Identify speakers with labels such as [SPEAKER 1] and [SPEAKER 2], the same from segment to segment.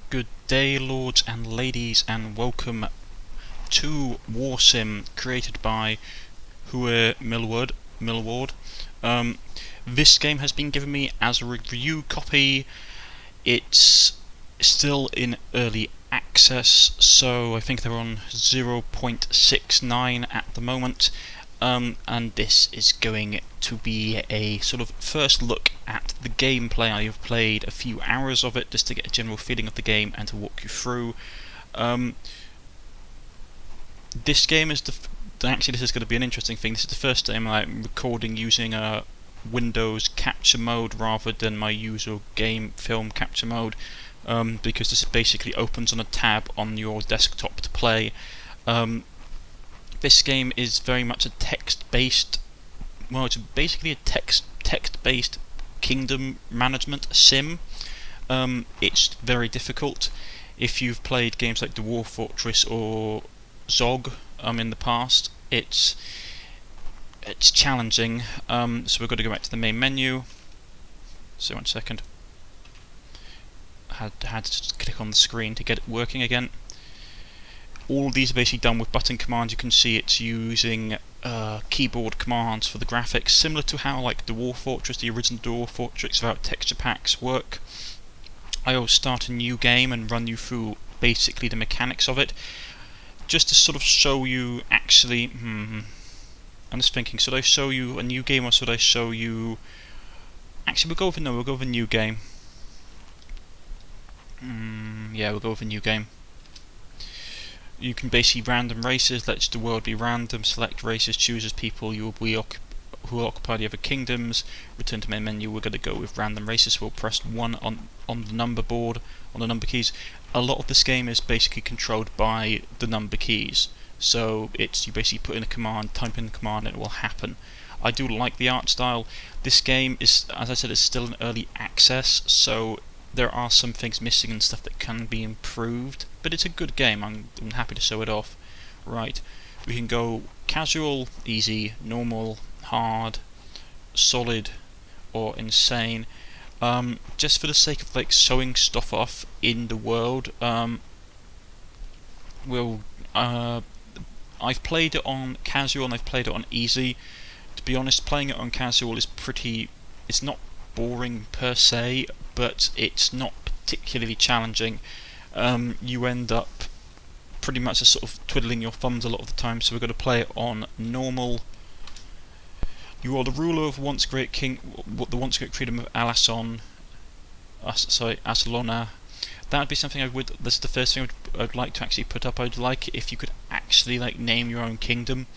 [SPEAKER 1] Good day, lords and ladies, and welcome to WarSim, created by Millward. This game has been given me as a review copy. It's still in early access, so I think they're on 0.69 at the moment. And this is going to be a sort of first look at the gameplay. I have played a few hours of it just to get a general feeling of the game and to walk you through. This game is actually, this is going to be an interesting thing. This is the first time I'm recording using a Windows capture mode rather than my usual game film capture mode, because this basically opens on a tab on your desktop to play. This game is very much a text-based, well, it's basically a text-based kingdom management sim. It's very difficult. If you've played games like the War Fortress or Zog in the past, it's challenging. So we've got to go back to the main menu. So 1 second. Had to just click on the screen to get it working again. All of these are basically done with button commands. You can see it's using keyboard commands for the graphics, similar to how like the War Fortress, the original War Fortress without texture packs work. I will start a new game and run you through basically the mechanics of it, just to sort of show you actually. I'm just thinking, should I show you a new game or should I show you? Actually, we'll go with a new game. Yeah, we'll go with a new game. You can basically random races, let the world be random, select races, choose as people who will occupy the other kingdoms, return to main menu. We're going to go with random races. We'll press 1 on the number board, on the number keys. A lot of this game is basically controlled by the number keys, so it's, you basically put in a command, type in the command, and it will happen. I do like the art style. This game is, as I said, is still in early access, so there are some things missing and stuff that can be improved, but it's a good game. I'm happy to show it off. Right, we can go casual, easy, normal, hard, solid, or insane. Just for the sake of like showing stuff off in the world, I've played it on casual and I've played it on easy. To be honest, playing it on casual is it's not boring per se, but it's not particularly challenging. You end up pretty much just sort of twiddling your thumbs a lot of the time, so we're going to play it on normal. You are the ruler of the once great Kingdom of Aslona. That would be something this is the first thing I'd like to actually put up. I'd like it if you could actually like name your own kingdom.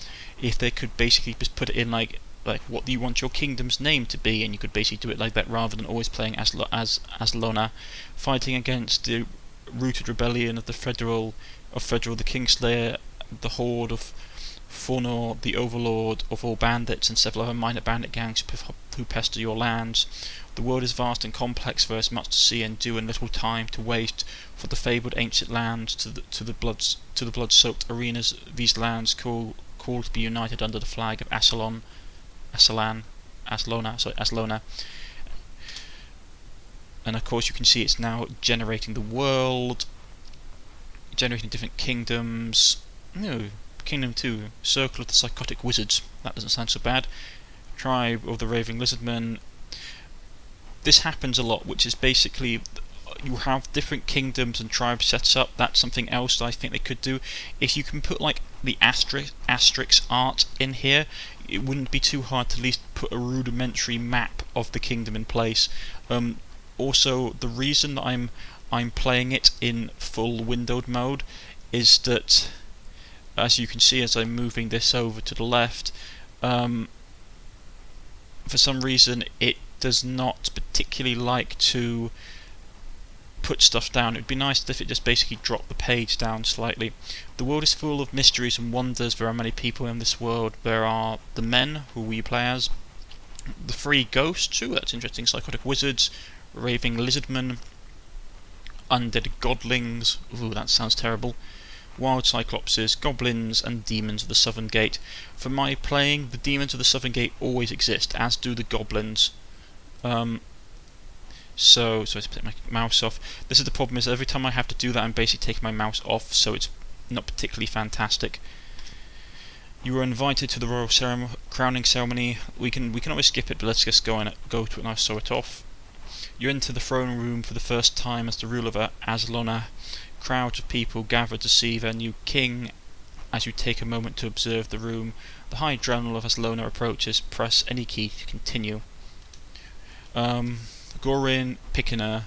[SPEAKER 1] If they could basically just put it in like what do you want your kingdom's name to be, and you could basically do it like that rather than always playing as Aslona, fighting against the rooted rebellion of the Federal, the Kingslayer, the Horde of Fornor, the Overlord of all bandits, and several other minor bandit gangs who pester your lands. The world is vast and complex. There is much to see and do, and little time to waste. For the fabled ancient lands to the blood-soaked arenas, these lands call to be united under the flag of Aslona. And of course you can see it's now generating the world, generating different kingdoms. No, Kingdom 2, Circle of the Psychotic Wizards. That doesn't sound so bad. Tribe of the Raving Lizardmen. This happens a lot, which is basically you have different kingdoms and tribes set up. That's something else that I think they could do. If you can put like the asterisk art in here, it wouldn't be too hard to at least put a rudimentary map of the kingdom in place. Also, the reason that I'm playing it in full windowed mode is that, as you can see as I'm moving this over to the left, for some reason it does not particularly like to put stuff down. It would be nice if it just basically dropped the page down slightly. The world is full of mysteries and wonders. There are many people in this world. There are the men, who we play as, the 3 ghosts, ooh, that's interesting, psychotic wizards, raving lizardmen, undead godlings, ooh, that sounds terrible, wild cyclopses, goblins, and demons of the Southern Gate. For my playing, the demons of the Southern Gate always exist, as do the goblins. So I have to take my mouse off. This is the problem, is every time I have to do that I'm basically taking my mouse off, so it's not particularly fantastic. You were invited to the royal crowning ceremony. We can always skip it, but let's just go to it and I'll show it off. You enter the throne room for the first time as the ruler of Aslona. Crowds of people gather to see their new king. As you take a moment to observe the room, the High General of Aslona approaches. Press any key to continue. Gorin Pikiner,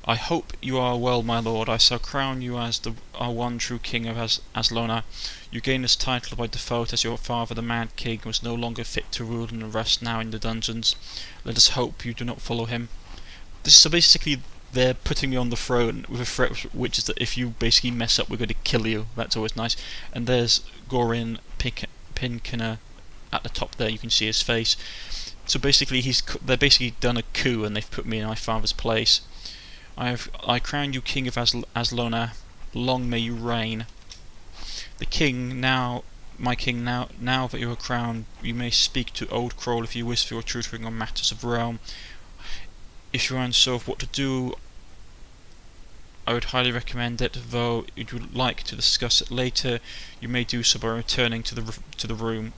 [SPEAKER 1] I hope you are well, my lord. I shall crown you as our one true king of Aslona. You gain this title by default, as your father, the Mad King, was no longer fit to rule and rests now in the dungeons. Let us hope you do not follow him. So basically, they're putting me on the throne with a threat, which is that if you basically mess up, we're going to kill you. That's always nice. And there's Gorin Pinkiner at the top there. You can see his face. So basically, they're basically done a coup, and they've put me in my father's place. I crown you king of Aslona. Long may you reign. The king now, my king, now that you are crowned, you may speak to Old Kroll if you wish for your tutoring on matters of realm. If you are unsure of what to do, I would highly recommend it. Though if you would like to discuss it later, you may do so by returning to the room.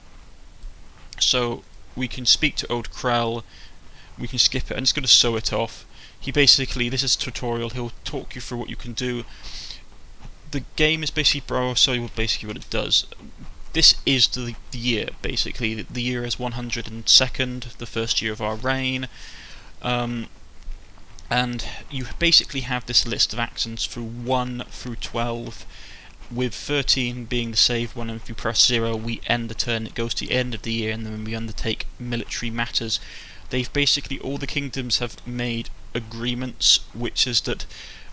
[SPEAKER 1] So we can speak to Old Krell. We can skip it. I'm just going to sew it off. This is a tutorial. He'll talk you through what you can do. The game is basically, I'll show you basically what it does. This is the year, basically. The year is 102nd, the first year of our reign. And you basically have this list of actions through 1 through 12, with 13 being the save one, and if you press 0 we end the turn. It goes to the end of the year, and then we undertake military matters. They've basically, all the kingdoms have made agreements, which is that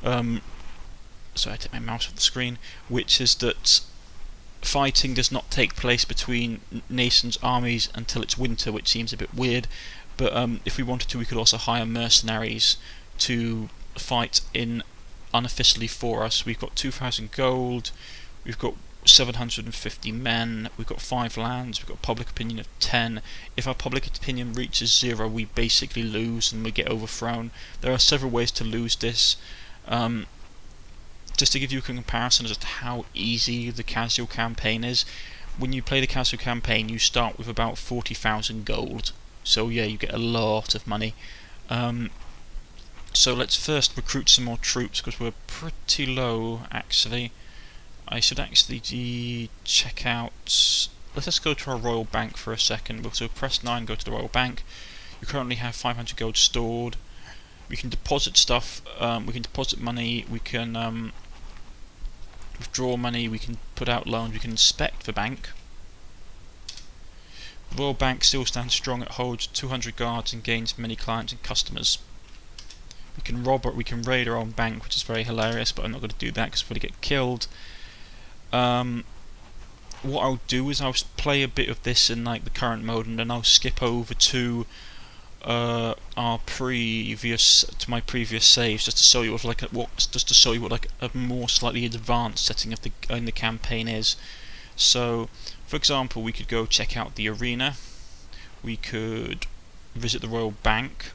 [SPEAKER 1] sorry, I take my mouse off the screen, which is that fighting does not take place between nations' armies until it's winter, which seems a bit weird, but if we wanted to, we could also hire mercenaries to fight in unofficially for us. We've got 2,000 gold, we've got 750 men, we've got 5 lands, we've got public opinion of 10. If our public opinion reaches 0, we basically lose and we get overthrown. There are several ways to lose this. Just to give you a comparison as to how easy the casual campaign is, when you play the casual campaign you start with about 40,000 gold. So yeah, you get a lot of money. So let's first recruit some more troops, because we're pretty low actually. I should actually check out. Let's just go to our royal bank for a second. So press 9, go to the royal bank. You currently have 500 gold stored. We can deposit stuff. We can deposit money. We can withdraw money. We can put out loans. We can inspect the bank. The royal bank still stands strong. It holds 200 guards and gains many clients and customers. We can rob, or we can raid our own bank, which is very hilarious, but I'm not going to do that because we're going to get killed. What I'll do is I'll play a bit of this in like the current mode, and then I'll skip over to my previous saves, just to show you what a more slightly advanced setting of the campaign is. So, for example, we could go check out the arena. We could visit the royal bank.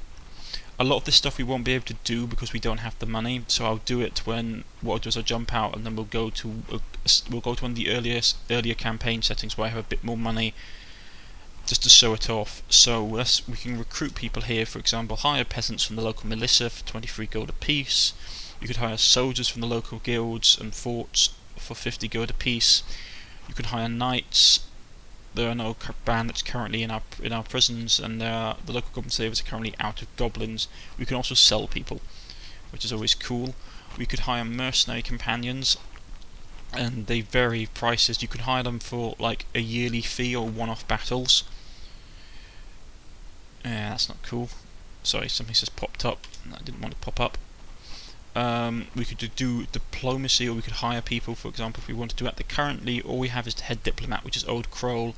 [SPEAKER 1] A lot of this stuff we won't be able to do because we don't have the money, so I'll do it when, what I'll do is I'll jump out, and then we'll go to one of the earlier campaign settings where I have a bit more money, just to show it off. So we can recruit people here. For example, hire peasants from the local militia for 23 gold apiece. You could hire soldiers from the local guilds and forts for 50 gold apiece. You could hire knights. There are no bandits currently in our prisons, and the local goblin savers are currently out of goblins. We can also sell people, which is always cool. We could hire mercenary companions, and they vary prices. You can hire them for like a yearly fee or one-off battles. Yeah, that's not cool. Sorry, something just popped up. I didn't want to pop up. We could do diplomacy, or we could hire people, for example, if we want to do that. Currently, all we have is the head diplomat, which is Old Kroll.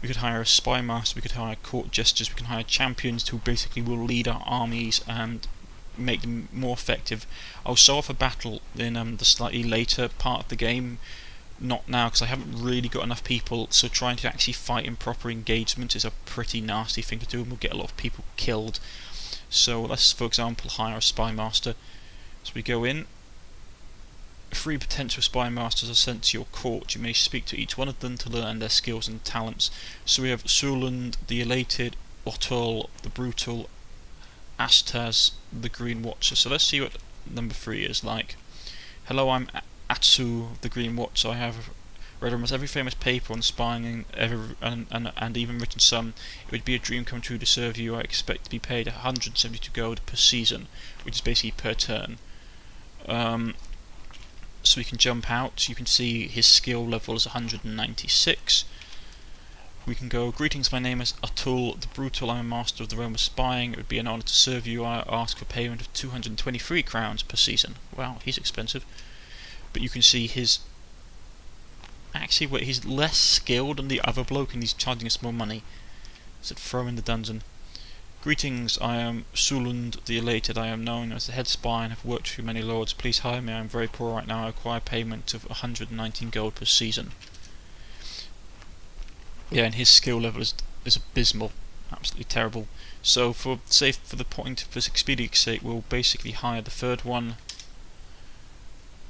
[SPEAKER 1] We could hire a spy master, we could hire court jesters, we can hire champions who basically will lead our armies and make them more effective. I'll show off a battle in the slightly later part of the game not now because I haven't really got enough people, so trying to actually fight in proper engagements is a pretty nasty thing to do and will get a lot of people killed. So let's, for example, hire a spy master. So we go in. 3 potential spy masters are sent to your court. You may speak to each one of them to learn their skills and talents. So we have Suland, the Elated, Otul, the Brutal, Astaz, the Green Watcher. So let's see what number 3 is like. Hello, I'm Atsu, the Green Watcher. I have read almost every famous paper on spying and even written some. It would be a dream come true to serve you. I expect to be paid 172 gold per season, which is basically per turn. So we can jump out. You can see his skill level is 196. We can go, greetings, my name is Atul the Brutal, I'm a master of the realm of spying. It would be an honour to serve you. I ask for payment of 223 crowns per season. Wow, he's expensive. But you can see his... Actually, wait, he's less skilled than the other bloke and he's charging us more money. So throw in the dungeon. Greetings, I am Sulund the Elated. I am known as the head spy and have worked for many lords. Please hire me. I am very poor right now. I require payment of 119 gold per season. Yeah, and his skill level is abysmal. Absolutely terrible. So for the point of this expediency's sake, we'll basically hire the third one.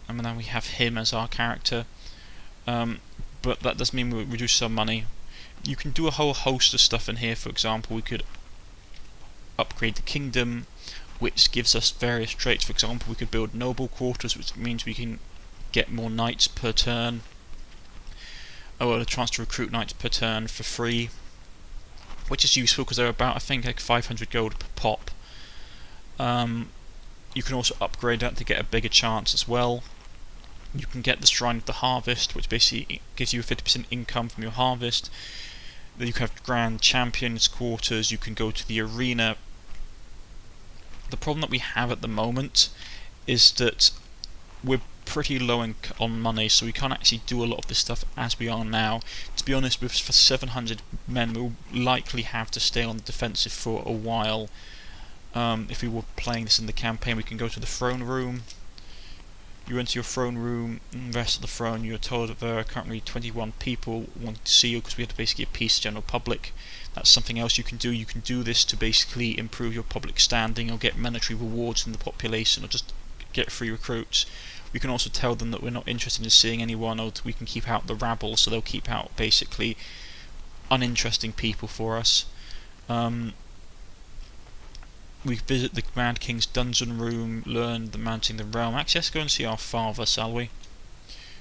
[SPEAKER 1] And then we have him as our character. But that does mean we'll reduce some money. You can do a whole host of stuff in here. For example, we could upgrade the kingdom, which gives us various traits. For example, we could build noble quarters, which means we can get more knights per turn, or a chance to recruit knights per turn for free, which is useful because they're about, I think, like 500 gold per pop. You can also upgrade that to get a bigger chance as well. You can get the Shrine of the Harvest, which basically gives you a 50% income from your harvest. Then you can have Grand Champions quarters. You can go to the arena. The problem that we have at the moment is that we're pretty low on money, so we can't actually do a lot of this stuff as we are now. To be honest, for 700 men, we'll likely have to stay on the defensive for a while. If we were playing this in the campaign, we can go to the throne room. You enter your throne room, and the rest of the throne, you're told that there are currently 21 people wanting to see you because we have to basically appease the general public. That's something else you can do. You can do this to basically improve your public standing or get monetary rewards from the population or just get free recruits. We can also tell them that we're not interested in seeing anyone, or that we can keep out the rabble, so they'll keep out basically uninteresting people for us. We visit the Mad King's dungeon room, learn the managing the realm. Actually, let's go and see our father, shall we?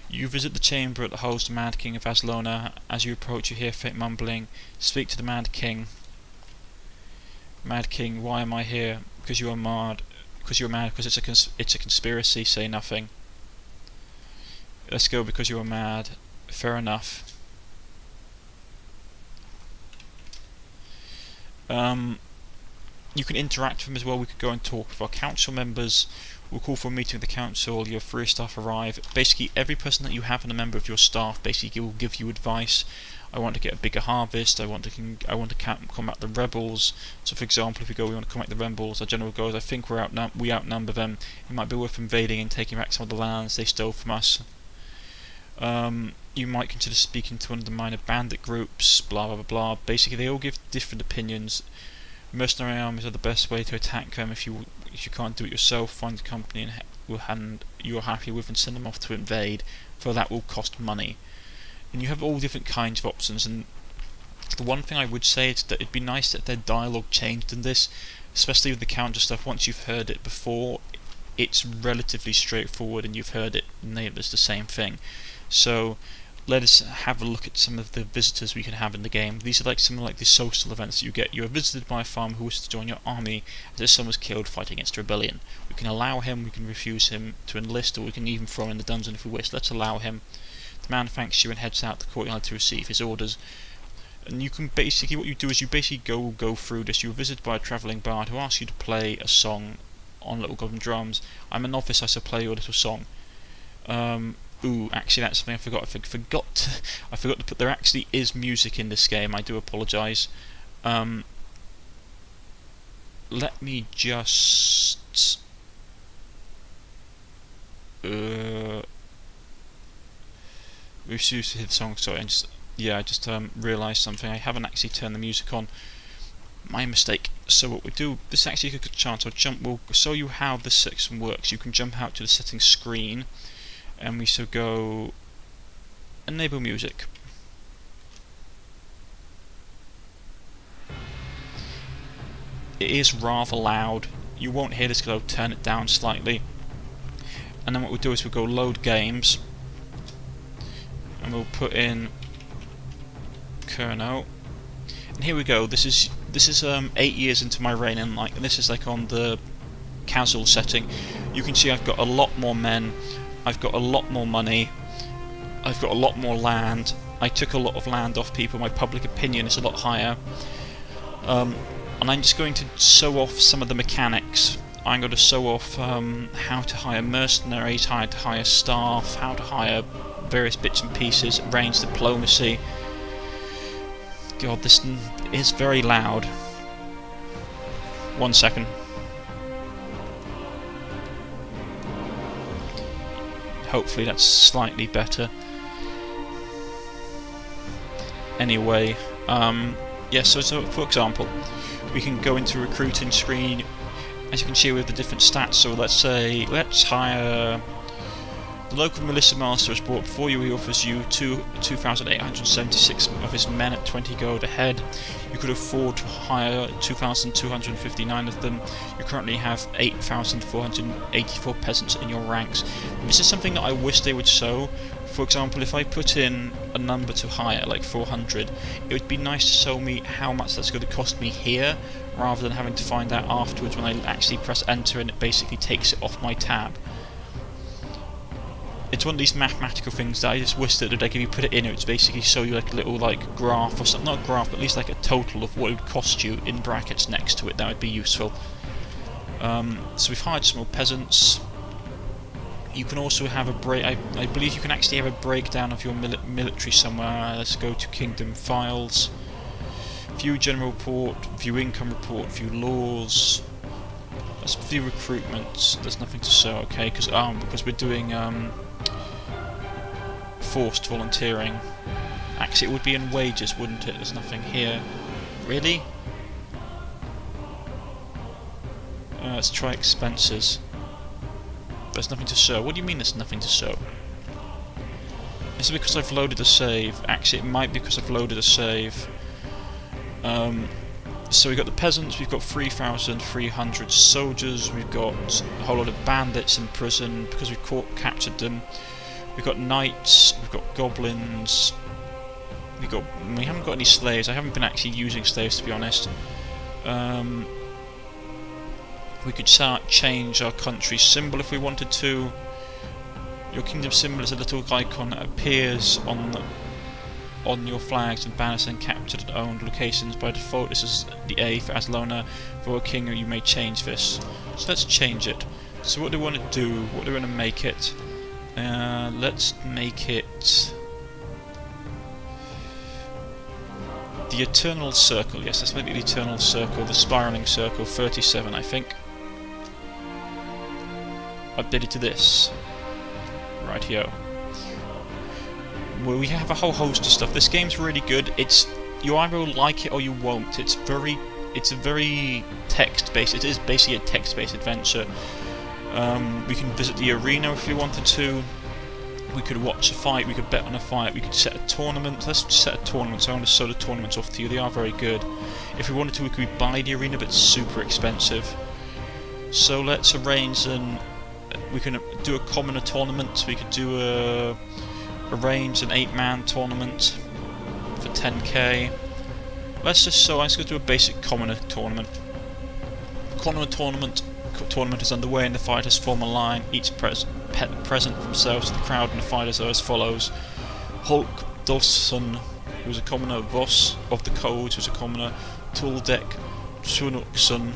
[SPEAKER 1] You visit the chamber that holds the Mad King of Aslona. As you approach, you hear faint mumbling. Speak to the Mad King. Mad King, why am I here? Because you are mad. Because you are mad. Because it's a conspiracy. Say nothing. Let's go because you are mad. Fair enough. You can interact with them as well. We could go and talk with our council members. We'll call for a meeting with the council. Your free staff arrive. Basically, every person that you have and a member of your staff basically will give you advice. I want to get a bigger harvest. I want to combat the rebels. So, for example, if we want to combat the rebels, our general goes, I think we outnumber them. It might be worth invading and taking back some of the lands they stole from us. You might consider speaking to one of the minor bandit groups. Blah blah blah blah. Basically, they all give different opinions. Mercenary armies are the best way to attack them. If you can't do it yourself, find a company and you're happy with and send them off to invade, for that will cost money. And you have all different kinds of options, and the one thing I would say is that it'd be nice that their dialogue changed in this, especially with the counter stuff. Once you've heard it before, it's relatively straightforward and you've heard it and it's the same thing. So let us have a look at some of the visitors we can have in the game. These are some of the social events that you get. You are visited by a farmer who wishes to join your army as his son was killed fighting against a rebellion. We can allow him, we can refuse him to enlist, or we can even throw him in the dungeon if we wish. Let's allow him. The man thanks you and heads out to the courtyard to receive his orders. And you can basically, what you do is you basically go through this. You're visited by a travelling bard who asks you to play a song on little golden drums. I'm a novice, I shall play your little song. Ooh, actually that's something I forgot. I forgot to put, there actually is music in this game. I do apologise. Let me just... We used to hear the song, sorry, and I just realised something. I haven't actually turned the music on. My mistake. So what we do, this is actually a good chance. We'll show you how this section works. You can jump out to the settings screen, and we shall go enable music. It is rather loud. You won't hear this because I'll turn it down slightly. And then what we'll do is we'll go load games, and we'll put in Kerno. And here we go. This is 8 years into my reign, and this is like on the casual setting. You can see I've got a lot more men. I've got a lot more money. I've got a lot more land. I took a lot of land off people. My public opinion is a lot higher. And I'm just going to show off some of the mechanics. I'm going to show off how to hire mercenaries, how to hire staff, how to hire various bits and pieces, range diplomacy. God, this is very loud. 1 second. Hopefully that's slightly better. Anyway, so for example, we can go into recruiting screen. As you can see with the different stats, so let's hire the local militia master has brought before you. He offers you 2,876 of his men at 20 gold a head. You could afford to hire 2,259 of them. You currently have 8,484 peasants in your ranks. And this is something that I wish they would show. For example, if I put in a number to hire, like 400, it would be nice to show me how much that's going to cost me here, rather than having to find out afterwards when I actually press enter and it basically takes it off my tab. It's one of these mathematical things that I just wish that if you put it in, it would basically show you like a little graph or something, not a graph, but at least like a total of what it would cost you in brackets next to it. That would be useful. So we've hired some more peasants. You can also have a break. I believe you can actually have a breakdown of your military somewhere. Let's go to Kingdom Files. View General Report, View Income Report, View Laws. Let's view recruitment. There's nothing to show, okay? Because we're doing forced volunteering. Actually, it would be in wages, wouldn't it? There's nothing here. Really? Let's try expenses. There's nothing to show. What do you mean there's nothing to show? Is it because I've loaded a save? Actually, it might be because I've loaded a save. So we've got the peasants, we've got 3,300 soldiers, we've got a whole lot of bandits in prison because we've captured them. We've got knights, we've got goblins. We haven't got any slaves. I haven't been actually using slaves, to be honest. We could change our country's symbol if we wanted to. Your kingdom symbol is a little icon that appears on your flags and banners and captured and owned locations. By default, this is the A for Aslona. For a king, you may change this. So let's change it. So what do we want to do? What do we want to make it? Let's make it the Eternal Circle. Yes, let's make it the Eternal Circle, the Spiraling Circle, 37, I think. Updated to this. Right here. Well, we have a whole host of stuff. This game's really good. You either will like it or you won't. It's a very text-based. It is basically a text-based adventure. We can visit the arena if we wanted to. We could watch a fight. We could bet on a fight. We could set a tournament. Let's set a tournament. So I want to show the tournaments off to you. They are very good. If we wanted to, we could buy the arena, but it's super expensive. So let's arrange we can do a commoner tournament. We could do arrange an 8-man tournament for 10k. Let's go do a basic commoner tournament. Commoner tournament is underway and the fighters form a line. Each present themselves to the crowd and the fighters are as follows: Hulk Dulson, who is a commoner; Voss of the Cold, who is a commoner; Tuldek Sunukson;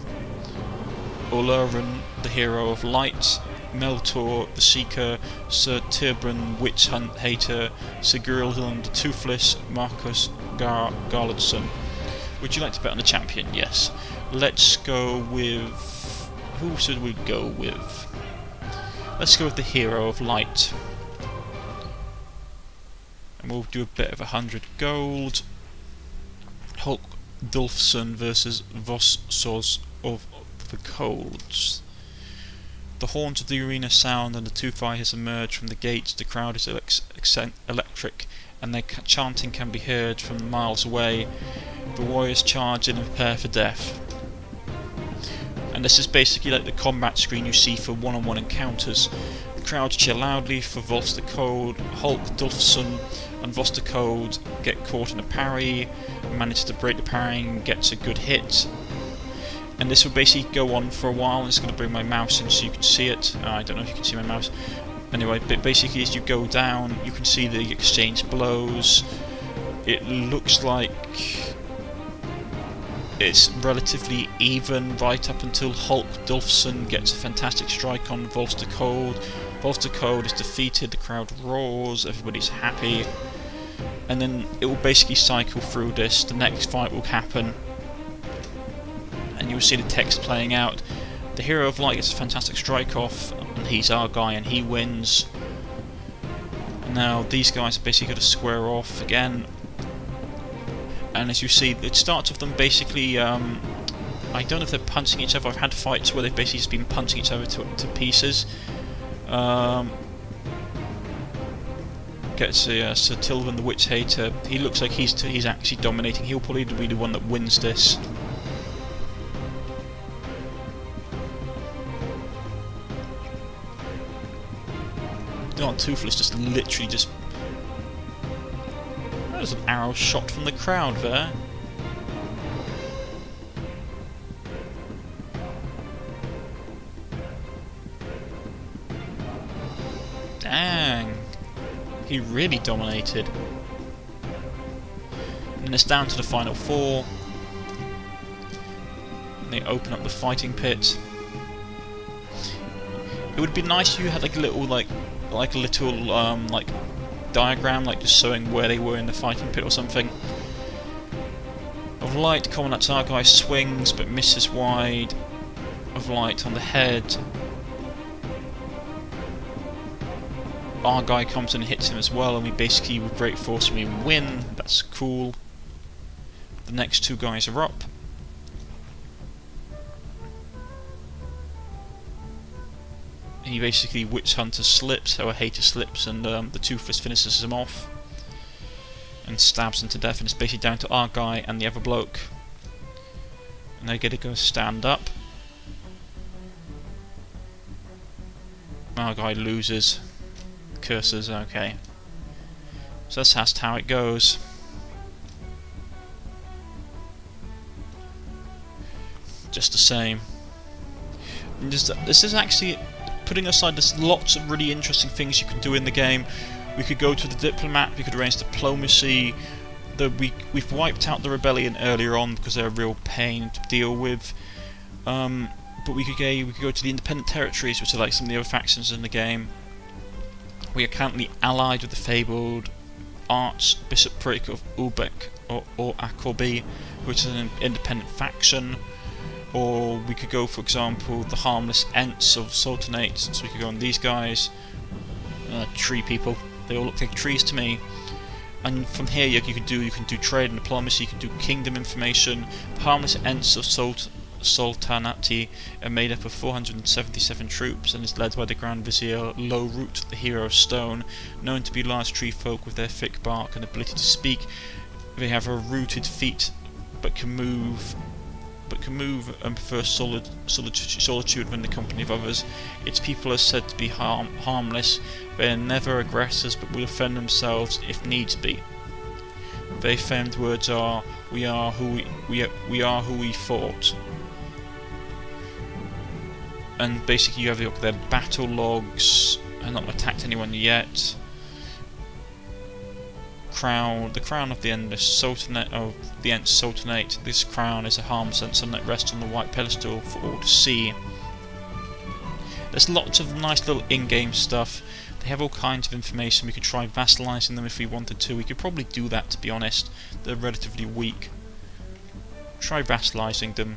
[SPEAKER 1] Olurin, the hero of light; Meltor, the Seeker; Sir Tirbran, Witch Hunt Hater; Sigurlund, the Toothless; Marcus Garlandson. Would you like to bet on the champion? Yes. Let's go with... who should we go with? Let's go with the hero of light. we'll do a bit of 100 gold. Hulk Dulfson versus Vossos of the Colds. The horns of the arena sound and the two fighters emerge from the gates. The crowd is electric and their chanting can be heard from miles away. The warriors charge in and prepare for death. And this is basically like the combat screen you see for one-on-one encounters. The crowd cheer loudly for Volstercode. Hulk Dulfson and Volstercode get caught in a parry, manages to break the parry and gets a good hit. And this will basically go on for a while. I'm just going to bring my mouse in so you can see it. I don't know if you can see my mouse. Anyway, but basically as you go down, you can see the exchange blows. It looks like it's relatively even right up until Hulk Dulfson gets a fantastic strike on Volstercode. Volstercode is defeated, the crowd roars, everybody's happy. And then it will basically cycle through this. The next fight will happen. And you'll see the text playing out. The Hero of Light gets a fantastic strike off, and he's our guy, and he wins. Now these guys are basically going to square off again. And as you see, it starts with them basically, I don't know if they're punching each other. I've had fights where they've basically just been punching each other to pieces. Gets Sir Tilvin the Witch Hater. He looks like he's actually dominating. He'll probably be the one that wins this. Oh, Toothless just literally just... There's an arrow shot from the crowd there. Dang. He really dominated. And it's down to the final four. And they open up the fighting pit. It would be nice if you had like a little like a little like diagram, like just showing where they were in the fighting pit or something. Of Light, Commandant our guy swings but misses wide. Of Light on the head. Our guy comes in and hits him as well, and we basically, with great force, we win. That's cool. The next two guys are up. He basically Witch Hunter slips, or Hater slips, and the Toothless finishes him off and stabs him to death, and it's basically down to our guy and the other bloke. And they get to go stand up. Our guy loses. Curses, okay. So that's how it goes. Just the same. And this is actually... Putting aside, there's lots of really interesting things you can do in the game. We could go to the diplomat, we could arrange diplomacy. We've wiped out the rebellion earlier on because they're a real pain to deal with. But we could go to the independent territories, which are like some of the other factions in the game. We are currently allied with the fabled Archbishopric of Ulbeck or Akorby, which is an independent faction. Or we could go, for example, the harmless Ents of Sultanate. So we could go on these guys, tree people. They all look like trees to me. And from here, you can do trade and diplomacy. You can do kingdom information. The harmless Ents of Sultanate are made up of 477 troops and is led by the Grand Vizier Low Root, the Hero of Stone, known to be large tree folk with their thick bark and ability to speak. They have a rooted feet, but can move and prefer solitude when in the company of others. Its people are said to be harmless. They are never aggressors, but will defend themselves if needs be. Their famed words are, "We are who we fought." And basically, you have their battle logs. I've not attacked anyone yet. The crown of the Ents Sultanate. This crown is a harmless ensign that rests on the white pedestal for all to see. There's lots of nice little in-game stuff. They have all kinds of information. We could try vassalizing them if we wanted to. We could probably do that, to be honest. They're relatively weak. Try vassalizing them.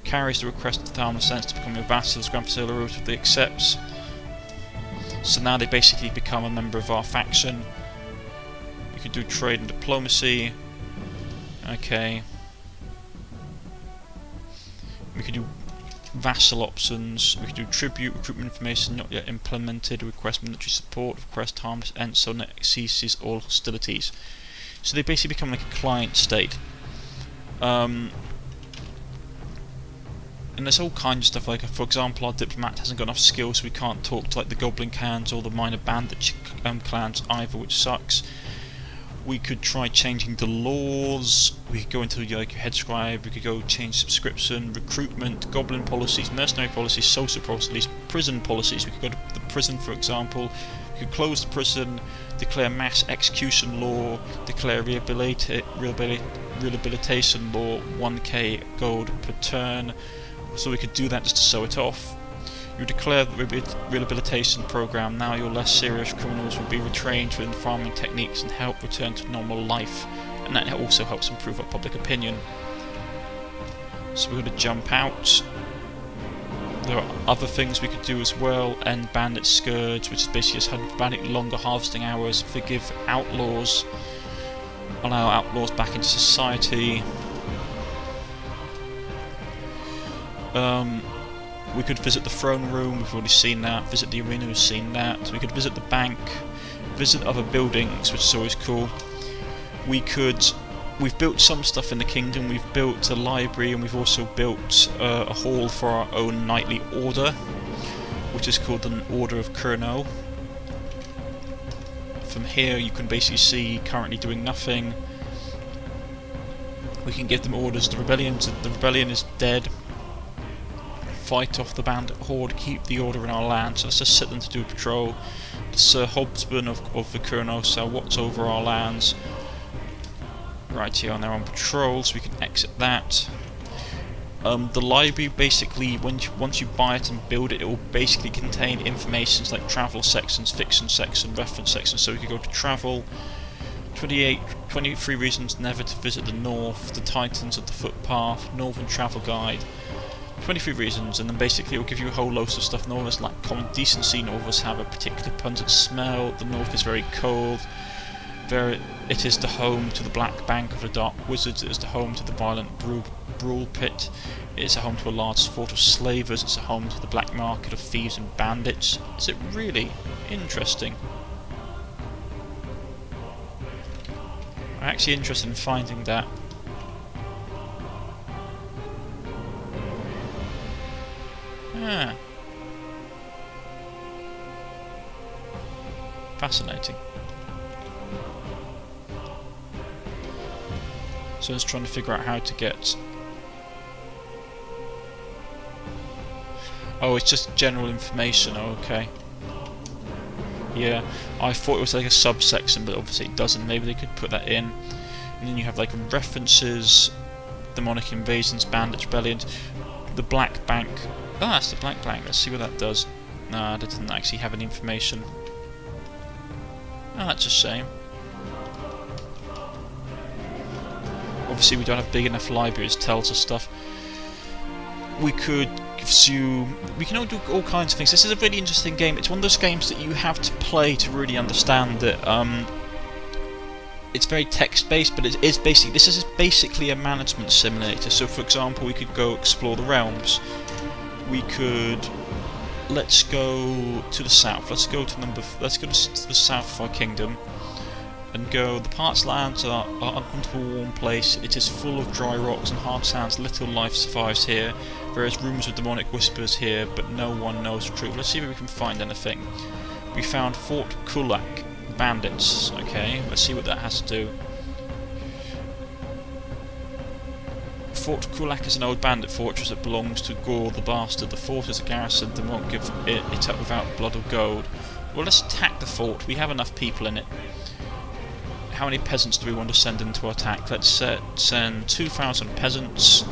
[SPEAKER 1] Carries the request of the harmless Ents to become your vassals. Grand Vizier Root accepts. So now they basically become a member of our faction. could do trade and diplomacy. Okay. We could do vassal options. We could do tribute, recruitment information not yet implemented, request military support, request harmless end so it ceases all hostilities. So they basically become like a client state. And there's all kinds of stuff, like for example our diplomat hasn't got enough skills so we can't talk to like the goblin clans or the minor bandit clans either, which sucks. We could try changing the laws, we could go into like head scribe, we could go change subscription, recruitment, goblin policies, mercenary policies, social policies, prison policies. We could go to the prison for example, we could close the prison, declare mass execution law, declare rehabilitation law, 1k gold per turn. So we could do that just to show it off. You declare the rehabilitation program. Now your less serious criminals will be retrained within farming techniques and help return to normal life, and that also helps improve our public opinion. So we're going to jump out. There are other things we could do as well. End bandit scourge, which is basically just bandit longer harvesting hours. Forgive outlaws. Allow outlaws back into society. We could visit the throne room, we've already seen that. Visit the arena, we've seen that. We could visit the bank, visit other buildings, which is always cool. We've built some stuff in the kingdom. We've built a library, and we've also built a hall for our own knightly order, which is called the Order of Kurno. From here you can basically see currently doing nothing. We can give them orders. The rebellion is dead. Fight off the bandit horde, keep the order in our land. So let's just set them to do patrol. The Sir Hobsbawm of the Kurno, so what's over our lands. Right here, and they're on patrol, so we can exit that. The library basically, once you buy it and build it, it will basically contain informations like travel sections, fiction section, reference sections. So we could go to travel. 23 reasons never to visit the north, the Titans of the Footpath, Northern Travel Guide. 23 reasons, and then basically it will give you a whole load of stuff. Northerners lack common decency, Northerners have a particularly pungent smell, the north is very cold, it is the home to the black bank of the dark wizards, it is the home to the violent brawl pit, it is a home to a large sport of slavers, it's a home to the black market of thieves and bandits. Is it really interesting? I'm actually interested in finding that. Ah. Fascinating. So I was trying to figure out how to get... Oh, it's just general information, oh, okay. Yeah, I thought it was like a subsection, but obviously it doesn't. Maybe they could put that in. And then you have like references, demonic invasions, bandit rebellions, the black bank. Oh, that's the black bank. Let's see what that does. Nah, that didn't actually have any information. Oh, that's a shame. Obviously we don't have big enough libraries to tell us stuff. We could consume... We can all do all kinds of things. This is a really interesting game. It's one of those games that you have to play to really understand it. It's very text-based, but it is basically... This is basically a management simulator. So, for example, we could go explore the realms. We could... Let's go to the south. Let's go to the south of our kingdom. And go... The parts lands are an uncomfortable warm place. It is full of dry rocks and hard sands. Little life survives here. There is rumours of demonic whispers here, but no one knows the truth. Let's see if we can find anything. We found Fort Kulak. Bandits. Okay, let's see what that has to do. Fort Kulak is an old bandit fortress that belongs to Gore the Bastard. The fort is a garrison that won't give it up without blood or gold. Well, let's attack the fort. We have enough people in it. How many peasants do we want to send into our attack? Let's send 2,000 peasants.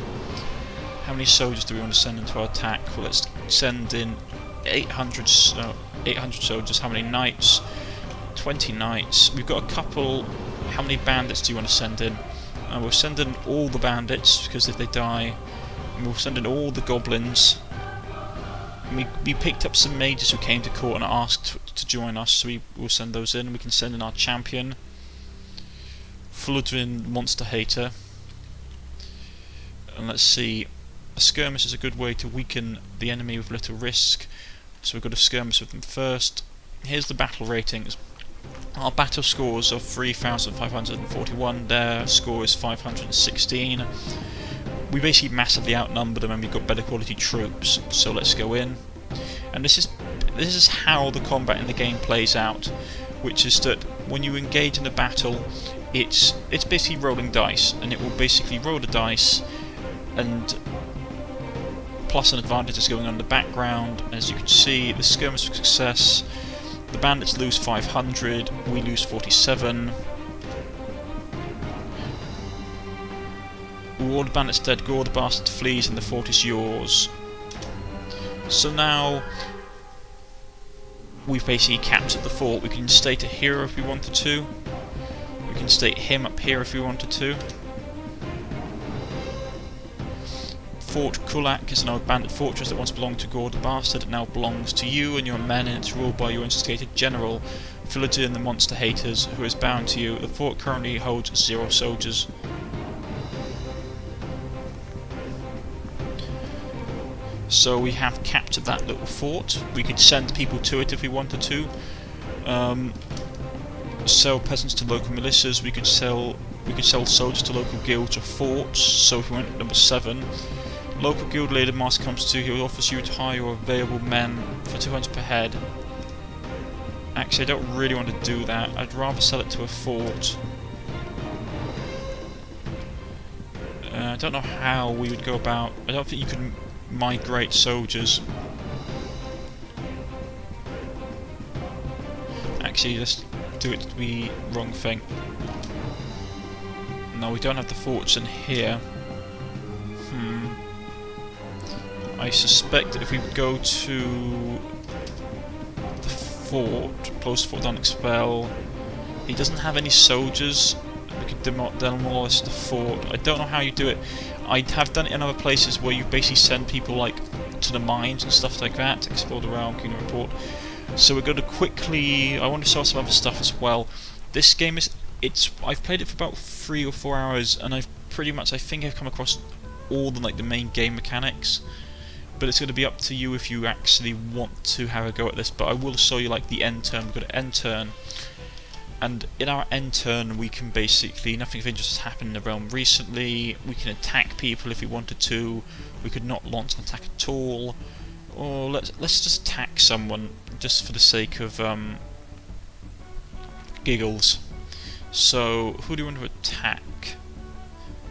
[SPEAKER 1] How many soldiers do we want to send into our attack? Well, let's send in 800 soldiers. How many knights? 20 knights. We've got a couple. How many bandits do you want to send in? We'll send in all the bandits, because if they die, we'll send in all the goblins. We picked up some mages who came to court and asked to join us, so we will send those in. We can send in our champion. Floodrin Monster Hater. And let's see, a skirmish is a good way to weaken the enemy with little risk, so we've got to skirmish with them first. Here's the battle ratings. Our battle scores are 3,541, their score is 516. We basically massively outnumber them and we've got better quality troops, so let's go in. And this is how the combat in the game plays out, which is that when you engage in a battle, it's basically rolling dice, and it will basically roll the dice, and plus an advantage is going on in the background. As you can see, the skirmish was success. The bandits lose 500, we lose 47. All the bandits dead, Gore the bastard flees, and the fort is yours. So now we've basically captured the fort. We can state a hero if we wanted to. We can state him up here if we wanted to. Fort Kulak is an old bandit fortress that once belonged to Gore the Bastard. It now belongs to you and your men, and it's ruled by your instigated general, Philodin the Monster Haters, who is bound to you. The fort currently holds 0 soldiers. So we have captured that little fort. We could send people to it if we wanted to. Sell peasants to local militias. We could sell soldiers to local guilds or forts. So if we went at number 7, local guild leader master comes to you, he offers you to hire your available men for 200 per head. Actually, I don't really want to do that. I'd rather sell it to a fort. I don't know how we would go about. I don't think you can migrate soldiers. Actually, let's do it the wrong thing. No, we don't have the forts in here. I suspect that if we go to the fort, close the fort, don't expel. He doesn't have any soldiers. We could demolish the fort. I don't know how you do it. I have done it in other places where you basically send people like to the mines and stuff like that to explore the realm, Kingdom Report. So we're going to quickly. I want to sell some other stuff as well. This game is. I've played it for about 3 or 4 hours, and I've pretty much. I think I've come across all the main game mechanics. But it's going to be up to you if you actually want to have a go at this. But I will show you the end turn. We've got an end turn. And in our end turn we can basically, nothing of interest has happened in the realm recently, we can attack people if we wanted to, we could not launch an attack at all, or let's just attack someone just for the sake of giggles. So who do you want to attack?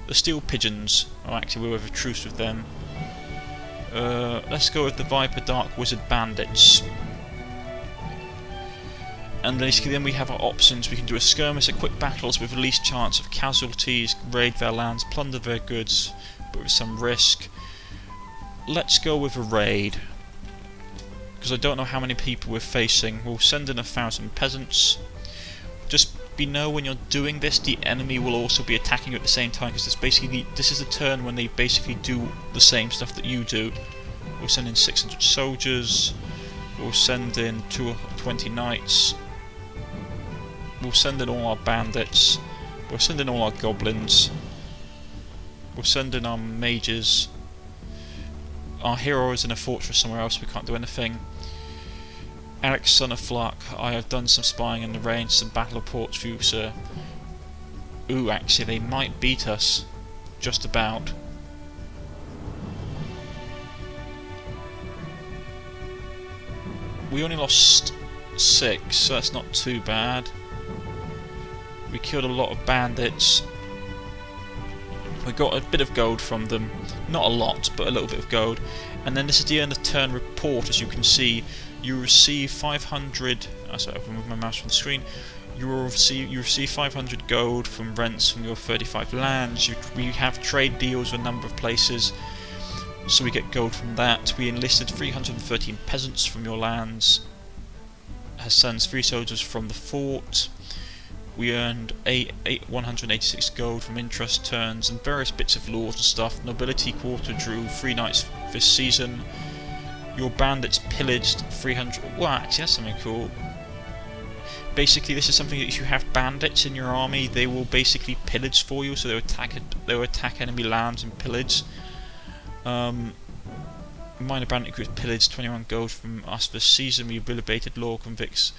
[SPEAKER 1] The Steel Pigeons. Oh, actually we're with a truce with them. Let's go with the Viper Dark Wizard Bandits. And basically then we have our options. We can do a skirmish at quick battles with the least chance of casualties, raid their lands, plunder their goods, but with some risk. Let's go with a raid, because I don't know how many people we're facing. We'll send in 1,000 peasants. Just know when you're doing this, the enemy will also be attacking you at the same time, because this is the turn when they basically do the same stuff that you do. We'll send in 600 soldiers. We'll send in 20 knights. We'll send in all our bandits. We'll send in all our goblins. We'll send in our mages. Our hero is in a fortress somewhere else, we can't do anything. Alex, son of Flark, I have done some spying in the range, some battle reports for you, sir. Ooh, actually, they might beat us. Just about. We only lost 6, so that's not too bad. We killed a lot of bandits. We got a bit of gold from them. Not a lot, but a little bit of gold. And then this is the end of turn report. As you can see, you receive 500... sorry, I've removed my mouse from the screen. You receive 500 gold from rents from your 35 lands. We have trade deals with a number of places, so we get gold from that. We enlisted 313 peasants from your lands. Has sends 3 soldiers from the fort. We earned 186 gold from interest turns and various bits of laws and stuff. Nobility quarter drew 3 knights this season. Your bandits pillaged 300... Well, actually, that's something cool. Basically, this is something that if you have bandits in your army, they will basically pillage for you. So they'll attack enemy lands and pillage. Minor bandit groups pillaged 21 gold from us this season. We rehabilitated law convicts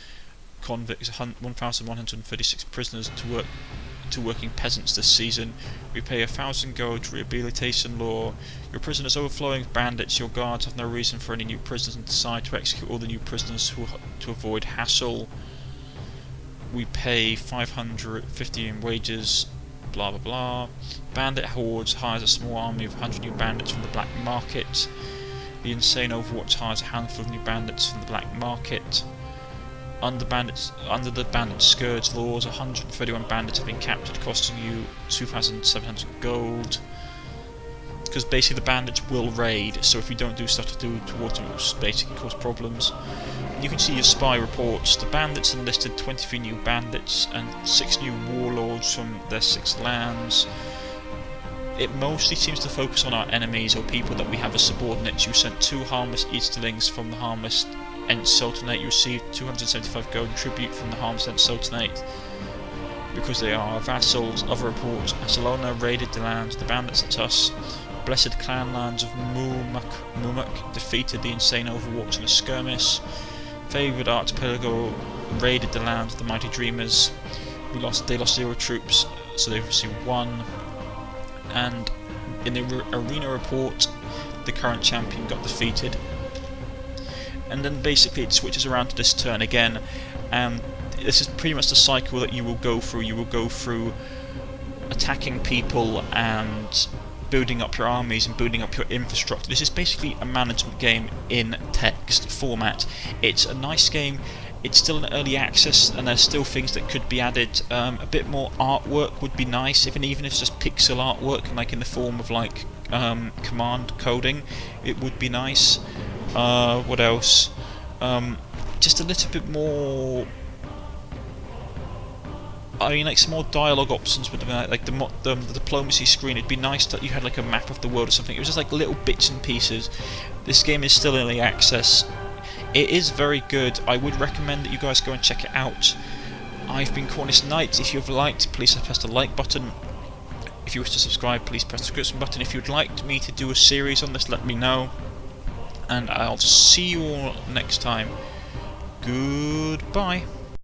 [SPEAKER 1] 1,136 prisoners to working peasants this season. We pay 1,000 gold to rehabilitation law. Your prison is overflowing with bandits. Your guards have no reason for any new prisoners and decide to execute all the new prisoners to avoid hassle. We pay 550 in wages. Blah blah blah. Bandit Hordes hires a small army of 100 new bandits from the black market. The insane Overwatch hires a handful of new bandits from the black market. Under the bandit scourge laws, 131 bandits have been captured, costing you 2,700 gold. Because basically the bandits will raid, so if you don't do stuff to do towards them, it will basically cause problems. You can see your spy reports. The bandits enlisted 23 new bandits and 6 new warlords from their 6 lands. It mostly seems to focus on our enemies or people that we have as subordinates. You sent 2 harmless Easterlings from the harmless Ent Sultanate. You received 275 gold tribute from the harmless Ent Sultanate because they are our vassals. Other reports: Aslona raided the lands of the bandits at us. Blessed clan lands of Mumak defeated the insane Overwatch in a skirmish. Favoured Archipelago raided the lands of the mighty dreamers. They lost 0 troops, so they've received 1. And in the arena report, the current champion got defeated. And then basically it switches around to this turn again, and this is pretty much the cycle that you will go through. You will go through attacking people and building up your armies and building up your infrastructure. This is basically a management game in text format. It's a nice game. It's still in early access, and there's still things that could be added. A bit more artwork would be nice, even if it's just pixel artwork, like in the form of like command coding. It would be nice. What else? Just a little bit more. I mean, like some more dialogue options with like the diplomacy screen. It'd be nice that you had like a map of the world or something. It was just like little bits and pieces. This game is still in early access. It is very good. I would recommend that you guys go and check it out. I've been Cornish-Knight. If you've liked, please press the like button. If you wish to subscribe, please press the subscription button. If you'd like me to do a series on this, let me know. And I'll see you all next time. Goodbye.